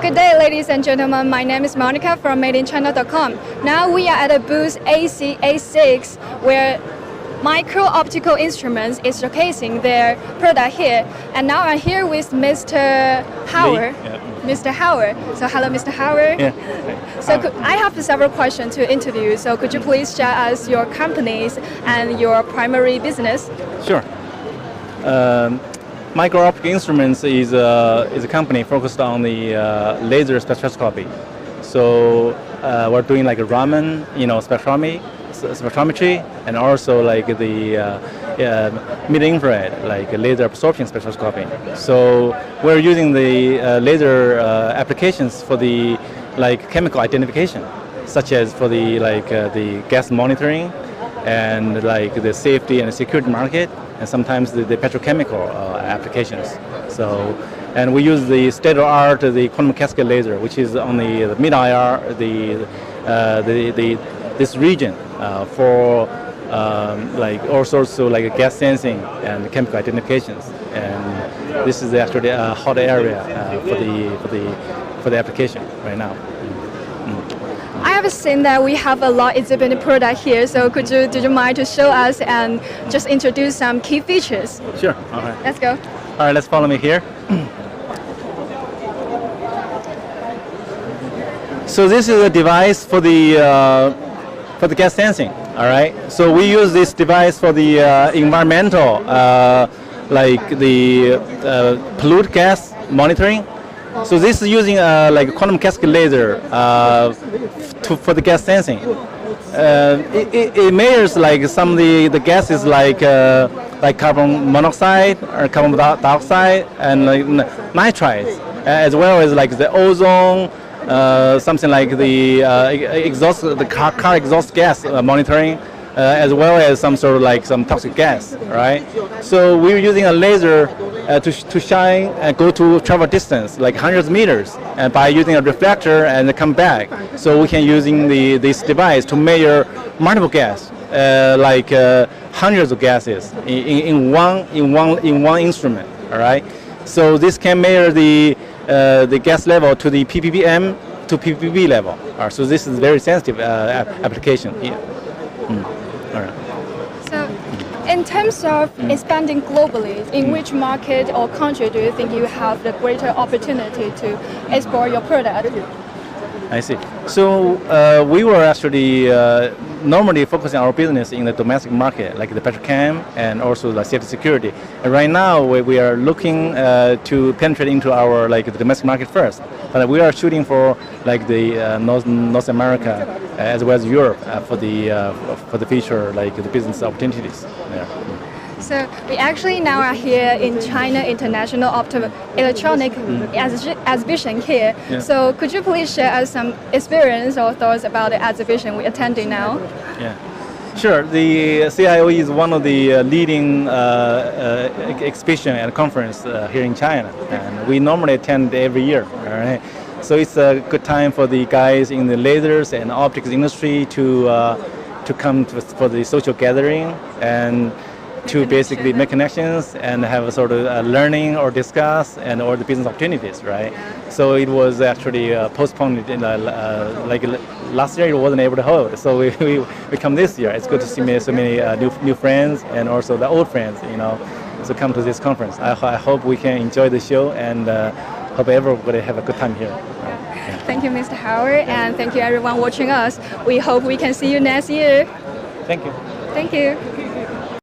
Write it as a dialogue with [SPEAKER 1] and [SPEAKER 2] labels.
[SPEAKER 1] Good day, ladies and gentlemen. My name is Monica from MadeInChina.com. Now we are at a booth ACA6 where Micro-Optical Instruments is showcasing their product here. And now I'm here with Mr. Howard. Mr. Howard. So hello, Mr. Howard.
[SPEAKER 2] Yeah.
[SPEAKER 1] So I have several questions to interview. So could you please share us your companies and your primary business?
[SPEAKER 2] Sure. Micro-Optical Instruments is a company focused on the laser spectroscopy. So we're doing like a Raman, spectrometry, and also like the mid-infrared, like laser absorption spectroscopy. So we're using the laser applications for the chemical identification, such as for the the gas monitoring, and like the safety and security market, and sometimes the petrochemical applications. So, and we use the state-of-the-art, the quantum cascade laser, which is on the mid-IR, this region for all sorts of gas sensing and chemical identifications. And this is actually a hot area for the application right now.
[SPEAKER 1] I have seen that we have a lot exhibited product here. So do you mind to show us and just introduce some key features?
[SPEAKER 2] Sure. All right.
[SPEAKER 1] Let's go.
[SPEAKER 2] All right. Let's follow me here. So this is a device for the gas sensing. All right. So we use this device for the environmental, pollute gas monitoring. So this is using quantum cascade laser for the gas sensing. It measures some of the gases like carbon monoxide or carbon dioxide and nitrites, as well as the ozone, something like the car exhaust gas monitoring, as well as some sort of some toxic gas, right? So we're using a laser to shine and go to travel distance, like hundreds of meters, and by using a reflector and come back. So we can using this device to measure multiple gas, hundreds of gases in one instrument, all right? So this can measure the gas level to the ppm to ppb level. All right, so this is very sensitive application here. All right.
[SPEAKER 1] So, in terms of expanding globally, in which market or country do you think you have the greater opportunity to export your product?
[SPEAKER 2] I see. So we were actually normally focusing our business in the domestic market, like the petrochem and also the safety security. And right now we are looking to penetrate into our the domestic market first. But we are shooting for the North America as well as Europe for the future the business opportunities there.
[SPEAKER 1] So we actually now are here in China International Electronic Exhibition here.
[SPEAKER 2] Yeah.
[SPEAKER 1] So could you please share us some experience or thoughts about the exhibition we're attending now?
[SPEAKER 2] Yeah, sure. The CIOE is one of the leading exhibition and conference here in China, and we normally attend every year. All right. So it's a good time for the guys in the lasers and optics industry to come for the social gathering and to basically make connections and have a sort of learning or discuss or the business opportunities, right? So it was actually postponed in last year. It wasn't able to hold, so we come this year. It's good to see so many new friends and also the old friends, so come to this conference. I hope we can enjoy the show and hope everybody have a good time here.
[SPEAKER 1] Thank you, Mr. Howard, and thank you everyone watching us. We hope we can see you next year.
[SPEAKER 2] Thank you.
[SPEAKER 1] Thank you.